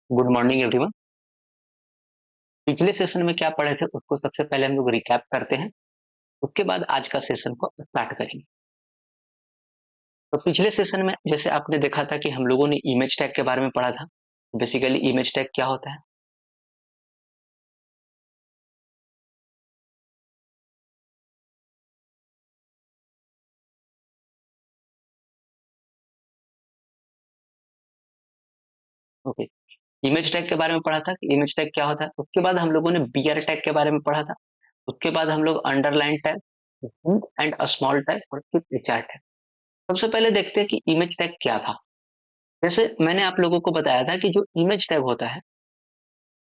Good morning everyone. पिछले session में क्या पढ़े थे उसको सबसे पहले हम लोग रिकैप करते हैं। उसके बाद आज का सेशन को स्टार्ट करेंगे। तो पिछले सेशन में जैसे आपने देखा था कि हम लोगों ने इमेज टैग के बारे में पढ़ा था। बेसिकली इमेज टैग क्या होता है? ओके, इमेज टैग के बारे में पढ़ा था कि इमेज टैग क्या होता है। उसके बाद हम लोगों ने बीआर टैग के बारे में पढ़ा था। उसके बाद हम लोग underline tag and small tag और फिर एचआर टैग। सबसे पहले देखते हैं कि इमेज टैग क्या था। जैसे मैंने आप लोगों को बताया था कि जो इमेज टैग होता है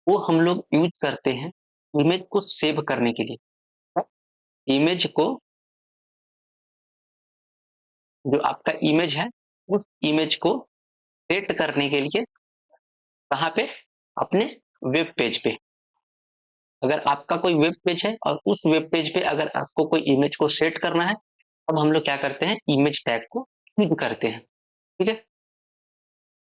वो हम लोग यूज करते हैं इमेज को सेव करने के लिए। इमेज को, जो आपका इमेज है, उस इमेज को सेट करने के लिए कहाँ पे? अपने वेब पेज पे। अगर आपका कोई वेब पेज है और उस वेब पेज पे अगर आपको कोई इमेज को सेट करना है, तब हम लोग क्या करते हैं? इमेज टैग को यूज करते हैं। ठीक है।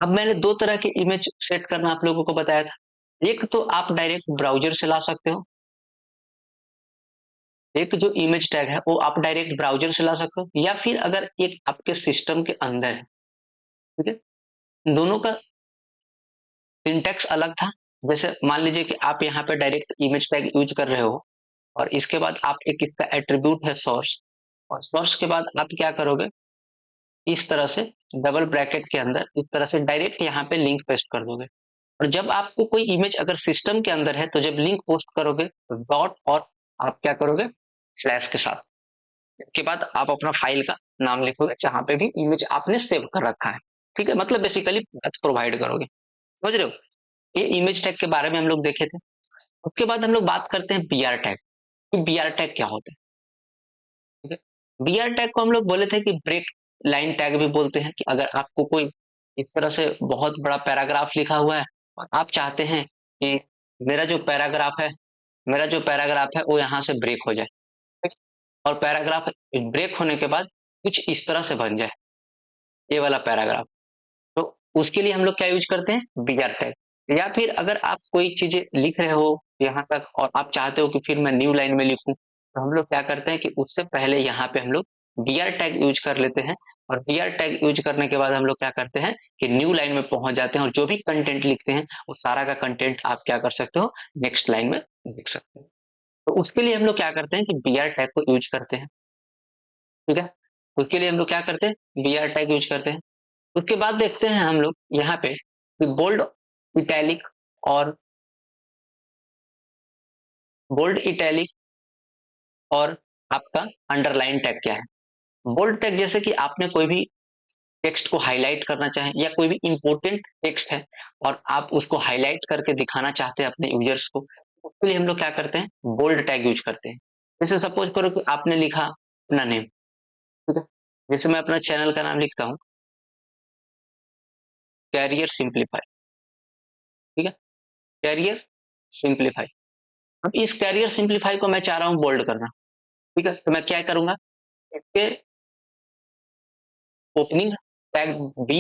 अब मैंने दो तरह के इमेज सेट करना आप लोगों को बताया था। एक तो आप डायरेक्ट ब्राउजर से ला सकते हो। एक जो इमेज टैग है वो आप डायरेक्ट ब्राउजर से ला सकते हो, या फिर अगर एक आपके सिस्टम के अंदर है। ठीक है। दोनों का सिंटैक्स अलग था। जैसे मान लीजिए कि आप यहाँ पे डायरेक्ट इमेज टैग यूज कर रहे हो और इसके बाद आप एक इसका एट्रीब्यूट है सोर्स, और सोर्स के बाद आप क्या करोगे? इस तरह से डबल ब्रैकेट के अंदर इस तरह से डायरेक्ट यहाँ पे लिंक पेस्ट कर दोगे। और जब आपको कोई इमेज अगर सिस्टम के अंदर है तो जब लिंक पोस्ट करोगे तो डॉट और आप क्या करोगे? स्लैश के साथ। इसके बाद आप अपना फाइल का नाम लिखोगे जहां पे भी इमेज आपने सेव कर रखा है। ठीक है, मतलब बेसिकली प्रोवाइड करोगे। समझ रहे हो? ये इमेज टैग के बारे में हम लोग देखे थे। उसके बाद हम लोग बात करते हैं बीआर टैग कि बीआर टैग क्या होता है। ठीक है। बीआर टैग को हम लोग बोले थे कि ब्रेक लाइन टैग भी बोलते हैं, कि अगर आपको कोई इस तरह से बहुत बड़ा पैराग्राफ लिखा हुआ है और आप चाहते हैं कि मेरा जो पैराग्राफ है मेरा जो पैराग्राफ है वो यहाँ से ब्रेक हो जाए। ठीक? और पैराग्राफ ब्रेक होने के बाद कुछ इस तरह से बन जाए, ये वाला पैराग्राफ। तो उसके लिए हम लोग क्या यूज करते हैं? BR tag. या फिर अगर आप कोई चीजें लिख रहे हो यहाँ तक और आप चाहते हो कि फिर मैं न्यू लाइन में लिखूं, तो हम लोग क्या करते हैं कि उससे पहले यहाँ पे हम लोग बीआर टैग यूज कर लेते हैं। और बीआर टैग यूज करने के बाद हम लोग क्या करते हैं कि न्यू लाइन में पहुंच जाते हैं और जो भी कंटेंट लिखते हैं वो सारा का कंटेंट आप क्या कर सकते हो? नेक्स्ट लाइन में लिख सकते हो। तो उसके लिए हम लोग क्या करते हैं कि बीआर टैग को यूज करते हैं। ठीक है। उसके लिए हम लोग क्या करते हैं? बीआर टैग यूज करते हैं। उसके बाद देखते हैं हम लोग यहाँ पे बोल्ड, इटैलिक और बोल्ड, इटैलिक और आपका अंडरलाइन टैग क्या है। बोल्ड टैग जैसे कि आपने कोई भी टेक्स्ट को हाईलाइट करना चाहें या कोई भी इंपॉर्टेंट टेक्स्ट है और आप उसको हाईलाइट करके दिखाना चाहते हैं अपने यूजर्स को, उसके लिए हम लोग क्या करते हैं? बोल्ड टैग यूज करते हैं। जैसे सपोज करो कि आपने लिखा अपना नेम। ठीक है। जैसे मैं अपना चैनल का नाम लिखता हूँ, कैरियर सिंप्लीफाई। ठीक है। Career simplify. अब इस कैरियर सिंप्लीफाई को मैं चाह रहा हूँ बोल्ड करना। ठीक है, तो मैं क्या करूंगा? इसके ओपनिंग टैग बी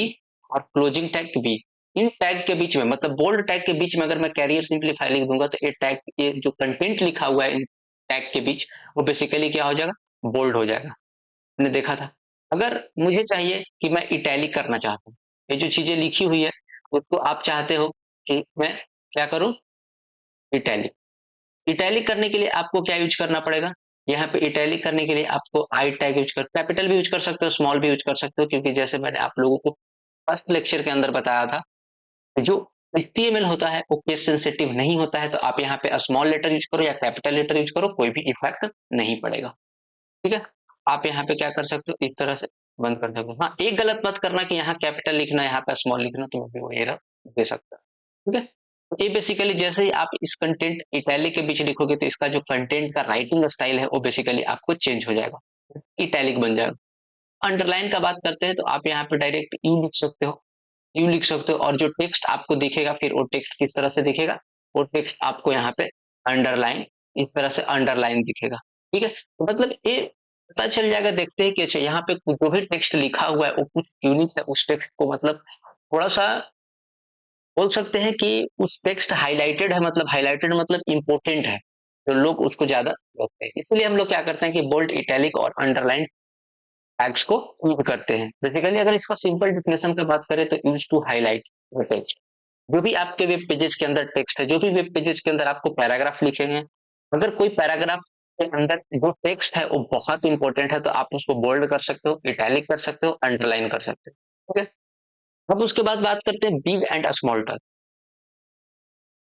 और क्लोजिंग टैग बी, इन टैग के बीच में, मतलब बोल्ड टैग के बीच में अगर मैं कैरियर सिंप्लीफाई लिख दूंगा तो ये टैग, ये जो कंटेंट लिखा हुआ है इन टैग के बीच, वो बेसिकली क्या हो जाएगा? बोल्ड हो जाएगा। हमने देखा था। अगर मुझे चाहिए कि मैं इटैलिक करना चाहता हूँ, ये जो चीजें लिखी हुई है उसको आप चाहते हो कि मैं क्या करूं? इटैलिक। इटैलिक करने के लिए आपको क्या यूज करना पड़ेगा? यहाँ पे इटैलिक करने के लिए आपको आई टैग यूज कर, कैपिटल भी यूज कर सकते हो, स्मॉल भी यूज कर सकते हो, क्योंकि जैसे मैंने आप लोगों को फर्स्ट लेक्चर के अंदर बताया था, जो एचटीएमएल होता है वो केस सेंसिटिव नहीं होता है, तो आप यहाँ पे स्मॉल लेटर यूज करो या कैपिटल लेटर यूज करो, कोई भी इफेक्ट नहीं पड़ेगा। ठीक है। आप यहाँ पे क्या कर सकते हो? इस तरह से बंद कर सकते हो। हाँ, एक गलत मत करना कि यहाँ कैपिटल लिखना यहाँ पे स्मॉल लिखना, तो वो एरर दे सकता है। ठीक है। तो ये बेसिकली जैसे ही आप इस कंटेंट इटैलिक के बीच लिखोगे तो इसका जो कंटेंट का राइटिंग स्टाइल है वो बेसिकली आपको चेंज हो जाएगा, इटैलिक बन जाएगा। अंडरलाइन का बात करते हैं तो आप यहाँ पे डायरेक्ट यू लिख सकते हो। यू लिख सकते हो और जो टेक्स्ट आपको दिखेगा फिर वो टेक्स्ट किस तरह से दिखेगा? वो टेक्स्ट आपको यहाँ पे अंडरलाइन, इस तरह से अंडरलाइन दिखेगा। ठीक है, तो मतलब ये पता चल जाएगा, देखते हैं कि अच्छा यहाँ पे जो भी टेक्स्ट लिखा हुआ है वो कुछ यूनिक है, उस टेक्स्ट को मतलब थोड़ा सा बोल सकते हैं कि उस टेक्स्ट हाइलाइटेड है, मतलब हाइलाइटेड मतलब इम्पोर्टेंट है, तो लोग उसको ज़्यादा देखते हैं। इसलिए हम लोग क्या करते हैं कि बोल्ड, इटैलिक और अंडरलाइन टैग्स को यूज़ करते हैं। बेसिकली अगर इसका सिंपल डेफिनेशन की बात करें तो use to highlight the text. जो भी आपके वेब पेजेस के अंदर टेक्स्ट है, जो भी वेब पेजेस के अंदर आपको पैराग्राफ लिखे हैं, अगर कोई पैराग्राफ के अंदर जो टेक्स्ट है वो बहुत इंपॉर्टेंट है, तो आप उसको बोल्ड कर सकते हो, इटैलिक कर सकते हो, अंडरलाइन कर सकते हो। ओके, अब उसके बाद बात करते हैं big and small tag.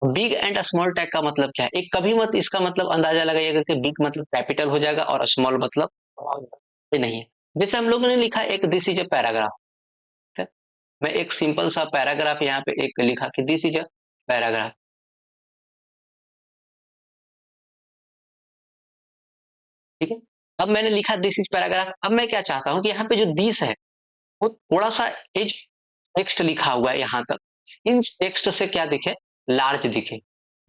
Big and small tag का मतलब क्या है? एक कभी मत इसका मतलब अंदाजा लगाइएगा कि बिग मतलब कैपिटल हो जाएगा और स्मॉल मतलब ये नहीं है। जैसे हम लोगों ने लिखा एक दिस इज ए पैराग्राफ, ठीक है? मैं एक सिंपल सा पैराग्राफ यहाँ पे एक लिखा कि दिस इज अ पैराग्राफ, ठीक है? अब मैंने लिखा दिस इज पैराग्राफ, अब मैं क्या चाहता हूँ कि यहाँ पे जो दिस है वो थोड़ा सा एज टेक्स्ट लिखा हुआ है यहाँ तक, इन टेक्स्ट से क्या दिखे, लार्ज दिखे,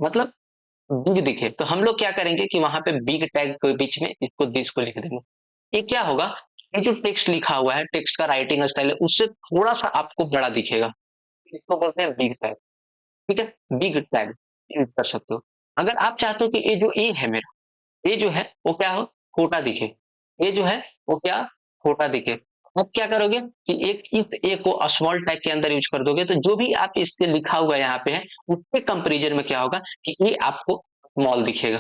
मतलब बिग दिखे। तो हम लोग क्या करेंगे कि वहां पे बिग टैग के बीच में इसको दिस को लिख देंगे। ये क्या होगा, ये जो टेक्स्ट लिखा हुआ है, टेक्स्ट का राइटिंग स्टाइल है, उससे थोड़ा सा आपको बड़ा दिखेगा, इसको बोलते हैं बिग टैग। ठीक है, बिग टैग यूज कर सकते हो। अगर आप चाहते हो कि ये जो ए है मेरा, ये जो है वो क्या हो, छोटा दिखे, ये जो है वो क्या, छोटा दिखे। अब क्या करोगे कि एक इस ए को स्मॉल टैग के अंदर यूज कर दोगे, तो जो भी आप इसके लिखा हुआ यहाँ पे है उसके कंपेरिजन में क्या होगा कि ये आपको स्मॉल दिखेगा।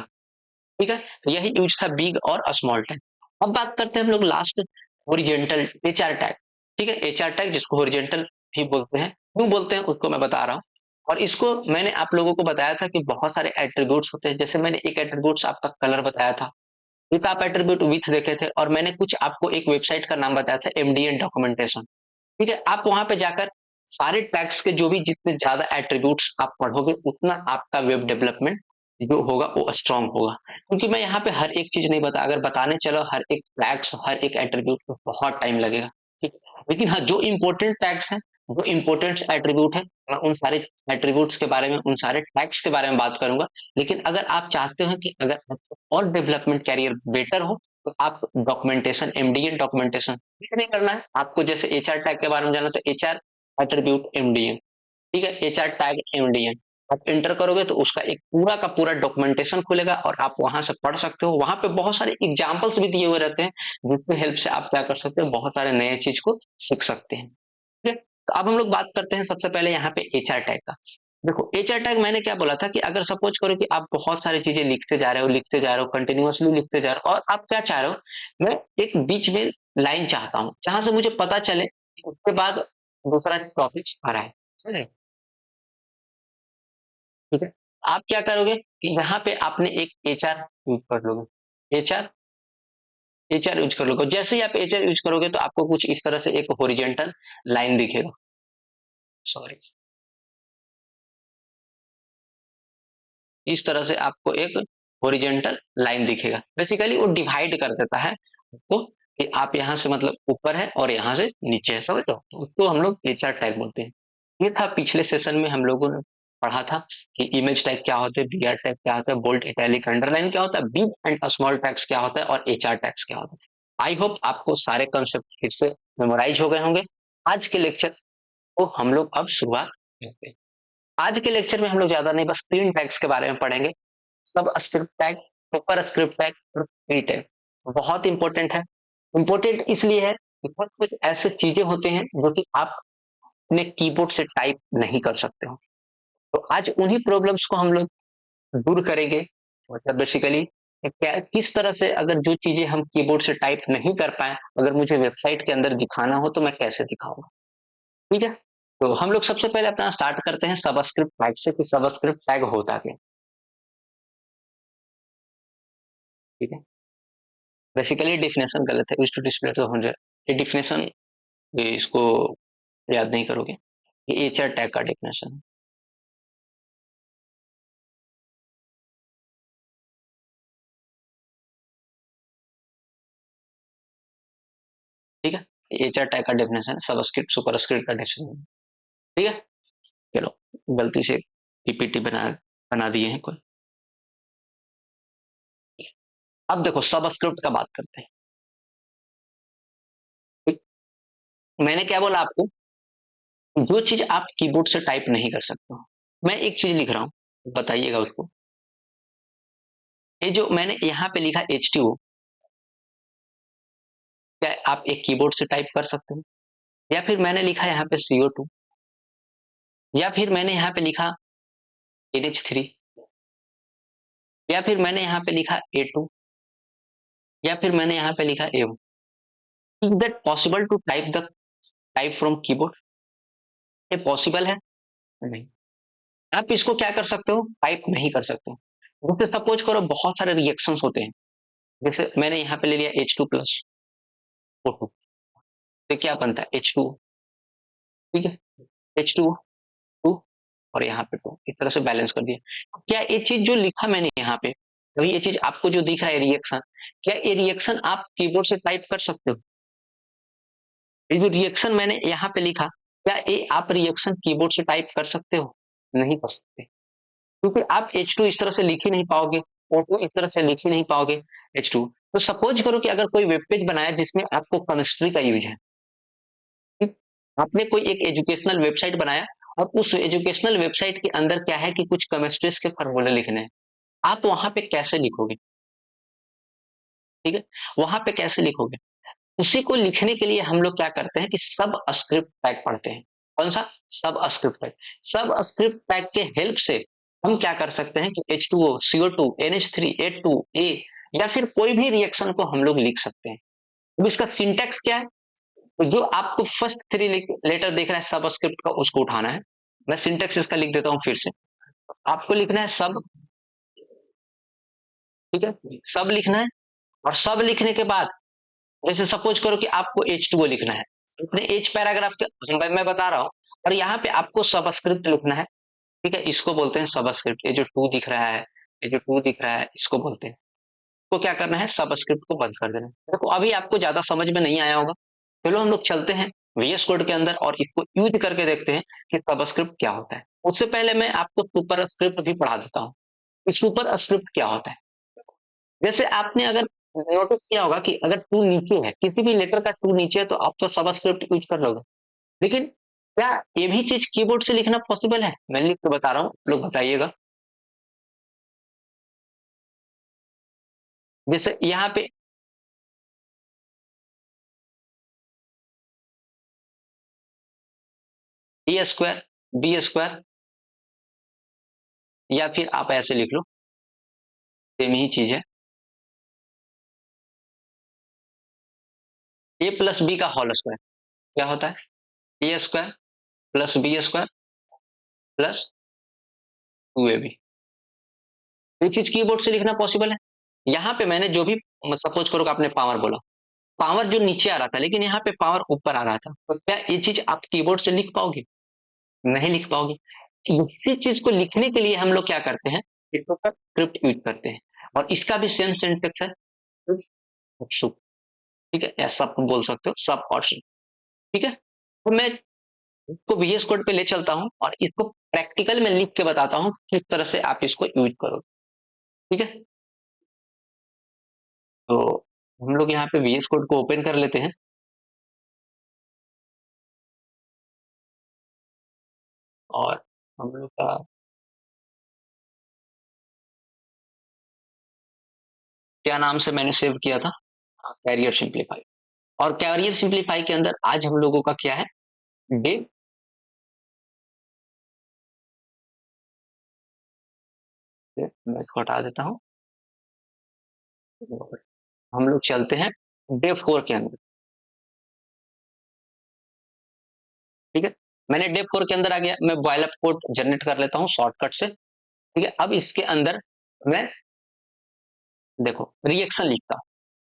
ठीक है, तो यही यूज था बिग और स्मॉल टैग। अब बात करते हैं हम लोग लास्ट, ओरिजेंटल एचआर टैग। ठीक है, एचआर टैग जिसको ओरिजेंटल भी बोलते हैं, क्यों बोलते हैं उसको मैं बता रहा हूँ। और इसको मैंने आप लोगों को बताया था कि बहुत सारे एट्रीब्यूट्स होते हैं। जैसे मैंने एक एट्रीब्यूट्स आपका कलर बताया था, एक आप एट्रीब्यूट विथ देखे थे, और मैंने कुछ आपको एक वेबसाइट का नाम बताया था, एमडीएन डॉक्यूमेंटेशन। ठीक है, आप वहां पे जाकर सारे टैग्स के जो भी जितने ज्यादा एट्रीब्यूट्स आप पढ़ोगे उतना आपका वेब डेवलपमेंट जो होगा वो स्ट्रांग होगा। क्योंकि मैं यहाँ पे हर एक चीज नहीं बता, अगर बताने चलो हर एक टैग्स हर एक एट्रीब्यूट को बहुत टाइम लगेगा। ठीक है, लेकिन हाँ जो इंपॉर्टेंट टैग्स हैं, जो इंपॉर्टेंट एट्रीब्यूट है, मैं उन सारे एट्रीब्यूट्स के बारे में, उन सारे टैग्स के बारे में बात करूंगा। लेकिन अगर आप चाहते हो कि अगर आपको और डेवलपमेंट कैरियर बेटर हो, तो आप डॉक्यूमेंटेशन, एमडीएन डॉक्यूमेंटेशन कुछ नहीं करना है आपको। जैसे एचआर टैग के बारे में जाना, तो एचआर एट्रीब्यूट एमडीएन, ठीक है, एचआर टैग एमडीएन आप इंटर करोगे तो उसका एक पूरा का पूरा डॉक्यूमेंटेशन खुलेगा और आप वहां से पढ़ सकते हो। वहां पे बहुत सारे एग्जाम्पल्स भी दिए हुए रहते हैं, जिसकी हेल्प से आप क्या कर सकते हो, बहुत सारे नए चीज को सीख सकते हैं। ठीक है, तो अब हम लोग बात करते हैं सबसे पहले यहाँ पे एचआर टैग का। देखो एचआर टैग मैंने क्या बोला था कि अगर सपोज करो कि आप बहुत सारी चीजें लिखते जा रहे हो, लिखते जा रहे हो, कंटिन्यूअसली लिखते जा रहे हो, और आप क्या चाह रहे हो, मैं एक बीच में लाइन चाहता हूँ जहां से मुझे पता चले कि उसके बाद दूसरा टॉपिक आ रहा है। समझ रहे हो? ठीक है, आप क्या करोगे कि यहाँ पे आपने एक एचआर यूज कर लोगे, एचआर एचआर यूज कर लोगे। जैसे ही आप एचआर यूज करोगे तो आपको कुछ इस तरह से एक हॉरिजेंटल लाइन दिखेगा, सॉरी, इस तरह से आपको एक हॉरिजेंटल लाइन दिखेगा। बेसिकली वो डिवाइड कर देता है आपको कि आप यहाँ से मतलब ऊपर है और यहाँ से नीचे है, समझ लो, तो उसको हम लोग एचआर टैग बोलते हैं। ये था पिछले सेशन में हम लोगों ने पढ़ा था कि इमेज टैग क्या होते हैं, बीआर टैग क्या होता है, बोल्ड, इटैलिक, अंडरलाइन क्या होता है, बिग एंड स्मॉल टैग्स क्या होता है, और एचआर टैग्स क्या होता है। आई होप आपको सारे कॉन्सेप्ट फिर से मेमोराइज हो गए होंगे। आज के लेक्चर को हम लोग अब शुरुआत करते हैं। आज के लेक्चर में हम लोग ज्यादा नहीं, बस 3 टैग्स के बारे में पढ़ेंगे। सब script tag, super script tag और प्री टैग बहुत इंपॉर्टेंट है। इंपॉर्टेंट इसलिए है कि कुछ कुछ ऐसे चीजें होते हैं जो कि आप अपने कीबोर्ड से टाइप नहीं कर सकते हो। तो आज उन्हीं प्रॉब्लम्स को हम लोग दूर करेंगे। मतलब बेसिकली क्या, किस तरह से अगर जो चीजें हम कीबोर्ड से टाइप नहीं कर पाए, अगर मुझे वेबसाइट के अंदर दिखाना हो तो मैं कैसे दिखाऊंगा। ठीक है, तो हम लोग सबसे पहले अपना स्टार्ट करते हैं सबस्क्रिप्ट टैग से कि सबस्क्रिप्ट टैग होता क्या। ठीक है, बेसिकली डिफिनेशन गलत है, यूज टू डिस्प्ले टू 100, ये डिफिनेशन, ये इसको याद नहीं करोगे, ये एचआर टैग का डिफिनेशन है। ठीक है, एचआर टैग का डेफिनेशन, सबस्क्रिप्ट सुपरस्क्रिप्ट का डेफिनेशन। ठीक है, चलो, गलती से पीपीटी बना बना दिए हैं कोई। अब देखो सबस्क्रिप्ट का बात करते हैं। ठीक? मैंने क्या बोला आपको जो चीज आप कीबोर्ड से टाइप नहीं कर सकते हो। मैं एक चीज लिख रहा हूँ, बताइएगा उसको। ये जो मैंने यहाँ पे लिखा H2O, क्या आप एक कीबोर्ड से टाइप कर सकते हो? या फिर मैंने लिखा यहाँ पे CO2, या फिर मैंने यहाँ पे लिखा NH3, या फिर मैंने यहाँ पे लिखा A2, या फिर मैंने यहाँ पे लिखा A1। Is that possible to type from keyboard? ये पॉसिबल है? नहीं। आप इसको क्या कर सकते हो, टाइप नहीं कर सकते हो। जैसे सपोज करो बहुत सारे रिएक्शंस होते हैं, जैसे मैंने यहाँ पे ले लिया H2+O2, तो क्या बनता है H2, ठीक है, H2O 2, और यहाँ पे 2, इस तरह से बैलेंस कर दिया। क्या ये चीज जो लिखा मैंने यहाँ पे, अभी ये चीज आपको जो दिख रहा है रिएक्शन, क्या ये रिएक्शन आप कीबोर्ड से टाइप कर सकते हो? ये जो रिएक्शन मैंने यहाँ पे लिखा, क्या ये आप रिएक्शन कीबोर्ड से टाइप कर सकते हो? नहीं कर सकते, क्योंकि आप H2 इस तरह से लिख ही नहीं पाओगे, O2 इस तरह से लिख ही नहीं पाओगे, H2। तो सपोज करो कि अगर कोई वेब पेज बनाया जिसमें आपको केमिस्ट्री का यूज है, ठीक? आपने कोई एक एजुकेशनल वेबसाइट बनाया, और उस एजुकेशनल वेबसाइट के अंदर क्या है कि कुछ केमिस्ट्री के फॉर्मूले लिखने हैं, आप वहां पे कैसे लिखोगे? ठीक है, वहां पे कैसे लिखोगे? उसी को लिखने के लिए हम लोग क्या करते हैं कि सब स्क्रिप्ट टैग पढ़ते हैं। कौन सा? सब स्क्रिप्ट टैग। सब स्क्रिप्ट टैग के हेल्प से हम क्या कर सकते हैं कि H2O, CO2, NH3, A2, A, या फिर कोई भी रिएक्शन को हम लोग लिख सकते हैं। अब इसका सिंटैक्स क्या है? तो जो आपको फर्स्ट थ्री लेटर देख रहा है सब स्क्रिप्ट का, उसको उठाना है। मैं सिंटैक्स इसका लिख देता हूँ फिर से। आपको लिखना है सब, ठीक है, सब लिखना है। और सब लिखने के बाद, जैसे सपोज करो कि आपको H2O लिखना है, अपने H पैराग्राफ के मैं बता रहा हूँ, और यहाँ पे आपको सबस्क्रिप्ट लिखना है, ठीक है, इसको बोलते हैं सबस्क्रिप्ट। ये जो 2 दिख रहा है, ये जो 2 दिख रहा है, इसको बोलते हैं। तो क्या करना है, सबस्क्रिप्ट को बंद कर देना है। देखो अभी आपको ज्यादा समझ में नहीं आया होगा, चलो हम लोग चलते हैं VS कोड के अंदर और इसको यूज करके देखते हैं कि सबस्क्रिप्ट क्या होता है। उससे पहले मैं आपको सुपर स्क्रिप्ट भी पढ़ा देता हूँ कि सुपर स्क्रिप्ट क्या होता है। जैसे आपने अगर नोटिस किया होगा कि अगर 2 नीचे है, किसी भी लेटर का 2 नीचे है, तो आप तो सबस्क्रिप्ट यूज कर लोगे। लेकिन क्या ये भी चीज कीबोर्ड से लिखना पॉसिबल है? मैं लिख के बता रहा हूँ, लोग बताइएगा। जैसे यहाँ पे A² B², या फिर आप ऐसे लिख लो, सेम ही चीज है, A+B का होल स्क्वायर। क्या होता है? A² plus B² plus 2AB। ये चीज कीबोर्ड से लिखना पॉसिबल है? यहाँ पे मैंने जो भी, सपोज करो कि आपने पावर बोला, पावर जो नीचे आ रहा था, लेकिन यहाँ पे पावर ऊपर आ रहा था, तो क्या ये चीज आप कीबोर्ड से लिख पाओगे? नहीं लिख पाओगे। इसी चीज को लिखने के लिए हम लोग क्या करते हैं, स्क्रिप्ट यूज करते हैं, और इसका भी सेम सिंटेक्स है, सुप, ठीक है, या सब बोल सकते हो, सब और सुप, ठीक है। तो मैं इसको VS कोड पे ले चलता हूँ और इसको प्रैक्टिकल में लिख के बताता हूँ किस तरह से आप इसको यूज करो, ठीक है। तो हम लोग यहाँ पे VS कोड को ओपन कर लेते हैं, और हम लोग का क्या नाम से मैंने सेव किया था, कैरियर सिंप्लीफाई। और कैरियर सिंप्लीफाई के अंदर आज हम लोगों का क्या है, डे, मैं इसको हटा देता हूँ। हम लोग चलते हैं डे 4 के अंदर, ठीक है। मैंने डे 4 के अंदर आ गया, मैं बॉयल अप कोड जनरेट कर लेता हूँ शॉर्टकट से, ठीक है। अब इसके अंदर मैं, देखो, रिएक्शन लिखता हूँ,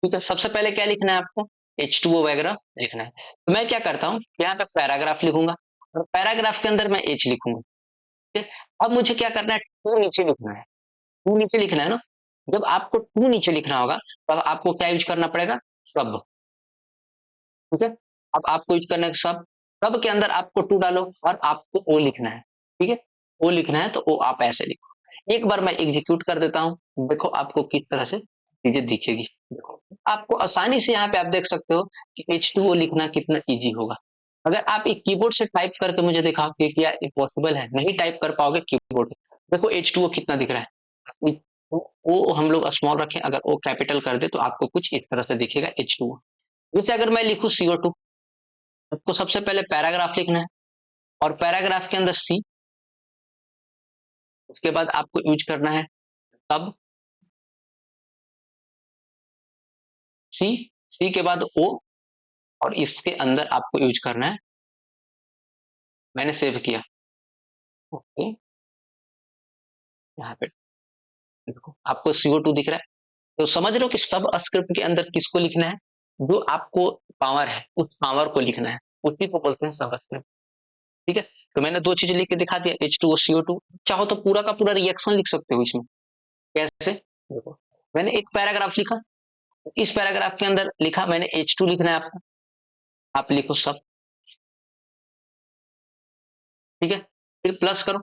ठीक है। सबसे पहले क्या लिखना है आपको, H2O वगैरह लिखना है। तो मैं क्या करता हूँ, यहाँ पे पैराग्राफ लिखूंगा, और पैराग्राफ के अंदर मैं H लिखूंगा, ठीक है। अब मुझे क्या करना है, 2 नीचे लिखना है, 2 नीचे लिखना है ना। जब आपको 2 नीचे लिखना होगा, तब आपको क्या यूज करना पड़ेगा, सब, ठीक है। अब आपको यूज करना है सब, सब के अंदर आपको 2 डालो, और आपको O लिखना है, ठीक है। O लिखना है तो O आप ऐसे लिखो। एक बार मैं एग्जीक्यूट कर देता हूँ, देखो आपको किस तरह से चीजें दिखेगी। देखो आपको आसानी से यहाँ पे आप देख सकते हो कि H2O लिखना कितना इजी होगा। अगर आप एक कीबोर्ड से टाइप करके मुझे दिखाओ कि क्या ये पॉसिबल है, नहीं टाइप कर पाओगे कीबोर्ड से। देखो H2O कितना दिख रहा है, वो हम लोग स्मॉल रखें, अगर वो कैपिटल कर दे तो आपको कुछ इस तरह से दिखेगा H2O। जैसे अगर मैं लिखूं CO2, आपको सबसे पहले पैराग्राफ लिखना है, और पैराग्राफ के अंदर सी, उसके बाद आपको यूज करना है तब, सी, सी के बाद ओ, और इसके अंदर आपको यूज करना है, मैंने सेव किया, ओके, यहाँ पे देखो आपको CO2 दिख रहा है। तो समझ रहे हो कि सब स्क्रिप्ट के अंदर किसको लिखना है, जो आपको पावर है उस पावर को लिखना है, उसी को बोलते हैं सब स्क्रिप्ट। ठीक है, तो मैंने दो चीजें लिख के दिखा दिया, H2O CO2। चाहो तो पूरा का पूरा रिएक्शन लिख सकते हो इसमें। कैसे, देखो मैंने एक पैराग्राफ लिखा, इस पैराग्राफ के अंदर लिखा मैंने H2 लिखना है आपको, आप लिखो सब, ठीक है, फिर प्लस करो,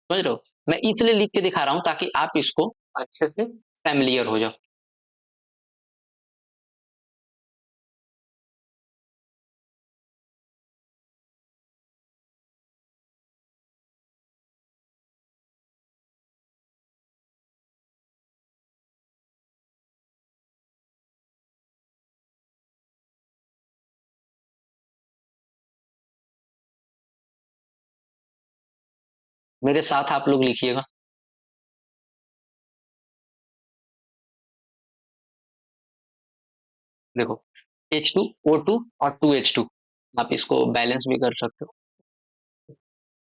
समझ रहे हो। मैं इसलिए लिख के दिखा रहा हूं ताकि आप इसको अच्छे से फैमिलियर हो जाओ। मेरे साथ आप लोग लिखिएगा, देखो H2O2 और 2H2, आप इसको बैलेंस भी कर सकते हो।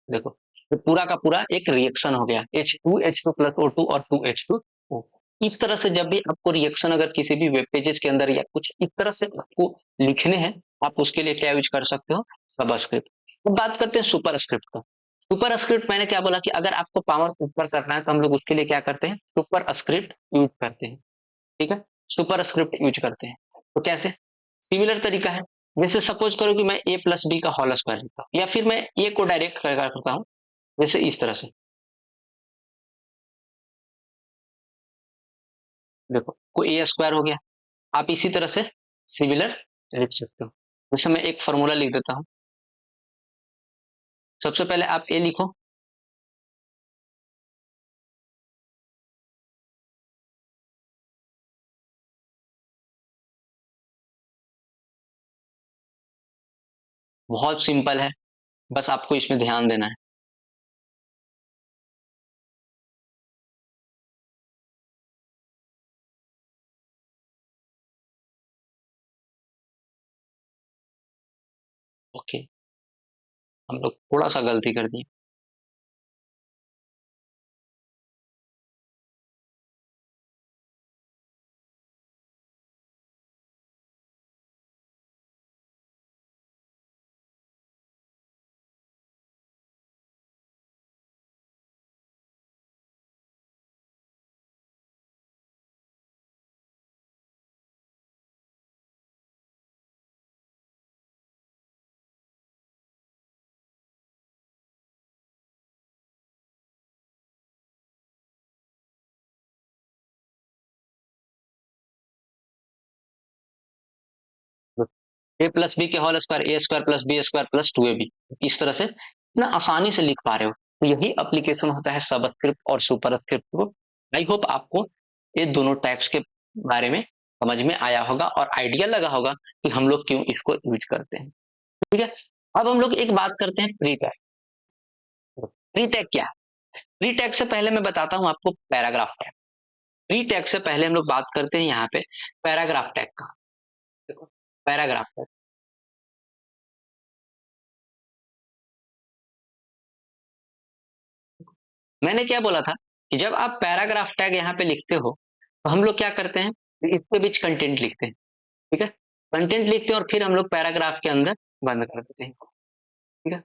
देखो तो पूरा का पूरा एक रिएक्शन हो गया, H2 प्लस O2 और 2H2O। इस तरह से जब भी आपको रिएक्शन अगर किसी भी वेब पेजेस के अंदर या कुछ इस तरह से आपको लिखने हैं, आप उसके लिए क्या यूज कर सकते हो, सबस्क्रिप्ट। तो बात करते हैं सुपर स्क्रिप्ट का। सुपर स्क्रिप्ट मैंने क्या बोला कि अगर आपको पावर ऊपर करना है तो हम लोग उसके लिए क्या करते हैं, सुपर स्क्रिप्ट यूज करते हैं। ठीक है, सुपर स्क्रिप्ट यूज करते हैं। तो कैसे, सिमिलर तरीका है। जैसे सपोज करो कि मैं ए प्लस बी का होल स्क्वायर लिखता हूँ, या फिर मैं ए को डायरेक्ट करता हूँ, जैसे इस तरह से, देखो कोई ए स्क्वायर हो गया। आप इसी तरह से सिमिलर लिख सकते हो। जैसे मैं एक फॉर्मूला लिख देता हूँ, सबसे पहले आप ए लिखो, बहुत सिंपल है, बस आपको इसमें ध्यान देना है। ओके, हम लोग थोड़ा सा गलती कर दिए। ए प्लस बी के whole square, A square plus B square plus 2ab, इस तरह से इतना आसानी से लिख पा रहे हो, तो यही एप्लीकेशन होता है सबस्क्रिप्ट और सुपर स्क्रिप्ट को। आई होप आपको ये दोनों टैग्स के बारे में समझ में आया होगा और आइडिया लगा होगा कि हम लोग क्यों इसको यूज करते हैं। ठीक है, अब हम लोग एक बात करते हैं प्री टैग। प्री टैग क्या है, प्री टैग से पहले मैं बताता हूं आपको पैराग्राफ टैग। प्री टैग से पहले हम लोग बात करते हैं यहाँ पे पैराग्राफ टैग का। देखो पैराग्राफ टैग, मैंने क्या बोला था कि जब आप पैराग्राफ टैग यहाँ पे लिखते हो तो हम लोग क्या करते हैं, इसके बीच कंटेंट लिखते हैं। ठीक है, कंटेंट लिखते हैं और फिर हम लोग पैराग्राफ के अंदर बंद कर देते हैं। ठीक है,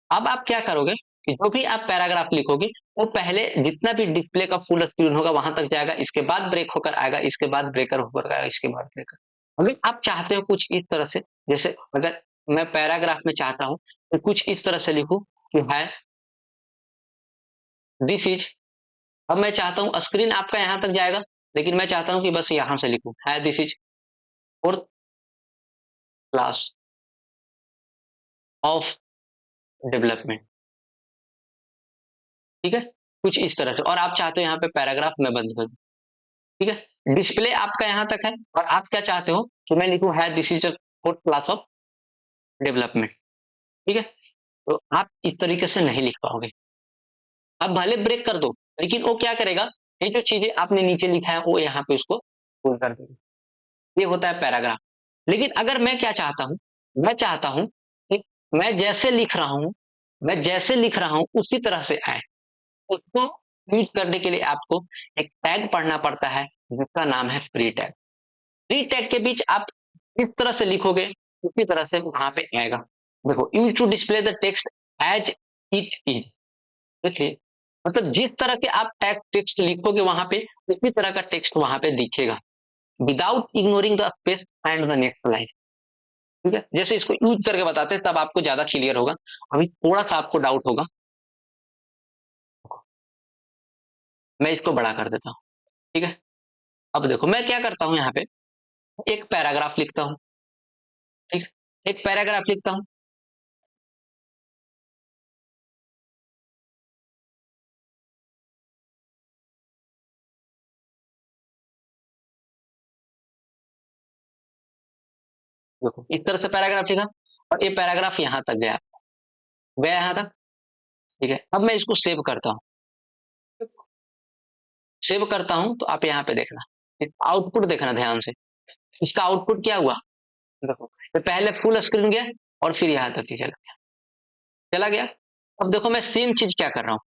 अब आप क्या करोगे कि जो भी आप पैराग्राफ लिखोगे वो पहले जितना भी डिस्प्ले का फुल स्क्रीन होगा वहां तक जाएगा, इसके बाद ब्रेक होकर आएगा, इसके बाद ब्रेकर होकर आएगा, इसके बाद ब्रेकर। अगर आप चाहते हो कुछ इस तरह से, जैसे अगर मैं पैराग्राफ में चाहता हूं तो कुछ इस तरह से लिखूं कि है दिस इज अब मैं चाहता हूँ स्क्रीन आपका यहाँ तक जाएगा, लेकिन मैं चाहता हूँ कि बस यहाँ से लिखूँ, है this is fourth class of development, ठीक है? कुछ इस तरह से, और आप चाहते हो यहाँ पे पैराग्राफ मैं बंद कर दूँ, ठीक है? डिस्प्ले आपका यहाँ तक है, और आप क्या चाहते हो कि मैं लिखूँ है this is fourth class of development, ठीक है? तो आप इस तरीके से नहीं लिख पाओगे। आप भले ब्रेक कर दो, लेकिन वो क्या करेगा, ये जो चीजें आपने नीचे लिखा है वो यहाँ पे उसको पुल कर देगा। ये होता है पैराग्राफ। लेकिन अगर मैं क्या चाहता हूँ, मैं चाहता हूँ कि मैं जैसे लिख रहा हूँ, मैं जैसे लिख रहा हूँ उसी तरह से आए। उसको यूज करने के लिए आपको एक टैग पढ़ना पड़ता है जिसका नाम है प्री टैग। प्री टैग के बीच आप किस तरह से लिखोगे उसी तरह से वहां पे आएगा। देखो, use to display the text as it is, देखिए, मतलब जिस तरह के आप टैग टेक्स्ट लिखोगे वहां पे उसी तरह का टेक्स्ट वहां पे दिखेगा, without ignoring the space and the next line, ठीक है? जैसे इसको यूज करके बताते हैं तब आपको ज्यादा क्लियर होगा। अभी थोड़ा सा आपको डाउट होगा, मैं इसको बड़ा कर देता हूँ, ठीक है? अब देखो मैं क्या करता हूँ, यहाँ पे एक पैराग्राफ लिखता हूँ, ठीक है? एक पैराग्राफ लिखता हूँ, देखो इस तरह से पैराग्राफ लिखा, और ये पैराग्राफ यहाँ तक गया, गया यहाँ तक, ठीक है? अब मैं इसको सेव करता हूँ, सेव करता हूँ तो आप यहाँ पे देखना, आउटपुट देखना ध्यान से। इसका आउटपुट क्या हुआ, देखो, तो पहले फुल स्क्रीन गया और फिर यहाँ तक ही चला गया, चला गया। अब देखो मैं सेम चीज क्या कर रहा हूँ,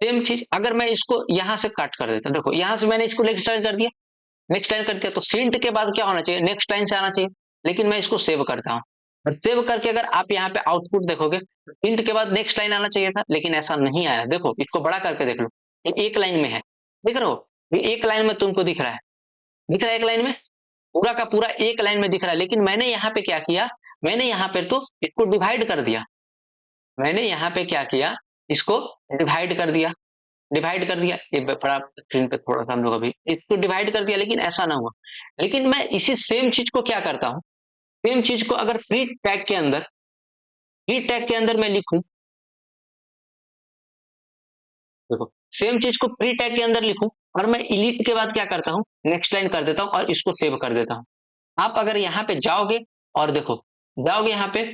सेम चीज अगर मैं इसको यहाँ से कट कर देता हूँ, देखो यहाँ से मैंने इसको नेक्स्ट लाइन कर दिया, नेक्स्ट लाइन कर दिया, तो सिंट के बाद क्या होना चाहिए, नेक्स्ट लाइन से आना चाहिए, लेकिन मैं इसको सेव करता हूँ, और सेव करके अगर आप यहाँ पे आउटपुट देखोगे, सिंट के बाद नेक्स्ट लाइन आना चाहिए था, लेकिन ऐसा नहीं आया। देखो इसको बड़ा करके देख लो, ये एक लाइन में है, देख रहे हो, ये एक लाइन में तुमको दिख रहा है, दिख रहा है एक लाइन में, पूरा का पूरा एक लाइन में दिख रहा है, लेकिन मैंने यहाँ पे क्या किया, मैंने यहाँ पे तो इसको डिवाइड कर दिया, मैंने यहाँ पे क्या किया, इसको डिवाइड कर दिया, डिवाइड कर दिया, ये बड़ा स्क्रीन पे थोड़ा सा हम लोग अभी इसको डिवाइड कर दिया, लेकिन ऐसा ना हुआ। लेकिन मैं इसी सेम चीज को क्या करता हूँ, सेम चीज को अगर फ्री टैग के अंदर, फ्री टैग के अंदर मैं लिखूं, देखो सेम चीज को फ्री टैग के अंदर लिखूं, और मैं इलीट के बाद क्या करता हूँ, नेक्स्ट लाइन कर देता हूँ और इसको सेव कर देता हूँ। आप अगर यहाँ पे जाओगे और देखो, जाओगे यहाँ पे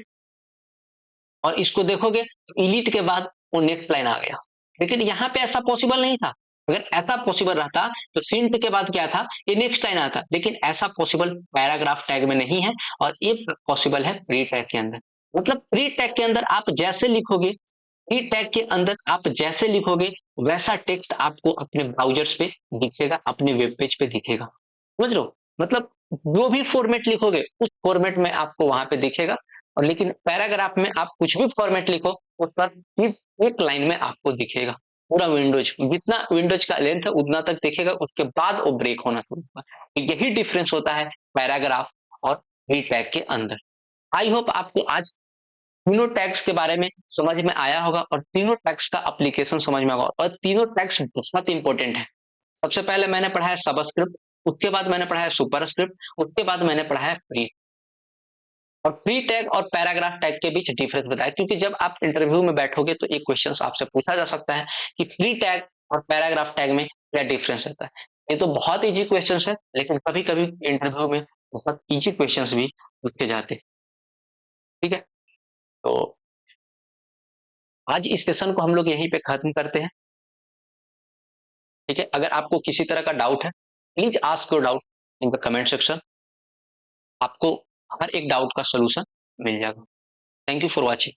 और इसको देखोगे तो इलीट के बाद वो नेक्स्ट लाइन आ गया, लेकिन यहाँ पे ऐसा पॉसिबल नहीं था। अगर ऐसा पॉसिबल रहता तो सिंट के बाद क्या था, ये नेक्स्ट लाइन आता, लेकिन ऐसा पॉसिबल पैराग्राफ टैग में नहीं है, और ये पॉसिबल है प्री टैग के अंदर। मतलब प्री टैग के अंदर आप जैसे लिखोगे, प्री टैग के अंदर आप जैसे लिखोगे वैसा टेक्स्ट आपको अपने ब्राउजर्स पे दिखेगा, अपने वेब पेज पे दिखेगा, समझ लो, मतलब जो भी फॉर्मेट लिखोगे उस फॉर्मेट में आपको वहां पे दिखेगा। और लेकिन पैराग्राफ में आप कुछ भी फॉर्मेट लिखो वो सब एक लाइन में आपको दिखेगा, पूरा विंडोज, जितना विंडोज का लेंथ है उतना तक दिखेगा, उसके बाद वो ब्रेक होना शुरू होगा। तो यही डिफरेंस होता है पैराग्राफ और प्री टैग के अंदर। आई होप आपको आज तीनों टैग्स के बारे में समझ में आया होगा, और तीनों टैग्स का एप्लीकेशन समझ में होगा, और तीनों टैग्स बहुत इंपॉर्टेंट है। सबसे पहले मैंने पढ़ा है सबस्क्रिप्ट, उसके बाद मैंने पढ़ा है सुपरस्क्रिप्ट, उसके बाद मैंने पढ़ा है प्री, और प्री टैग और पैराग्राफ टैग के बीच डिफरेंस बताया, क्योंकि जब आप इंटरव्यू में बैठोगे तो एक क्वेश्चन आपसे पूछा जा सकता है कि प्री टैग और पैराग्राफ टैग में क्या डिफरेंस रहता है। ये तो बहुत इजी क्वेश्चन है, लेकिन कभी कभी इंटरव्यू में बहुत इजी क्वेश्चन भी पूछे जाते हैं, ठीक है? तो आज इस सेशन को हम लोग यहीं पे खत्म करते हैं, ठीक है? अगर आपको किसी तरह का डाउट है, please ask your doubt in the comment section, आपको हर एक डाउट का सोल्यूशन मिल जाएगा। Thank you for watching.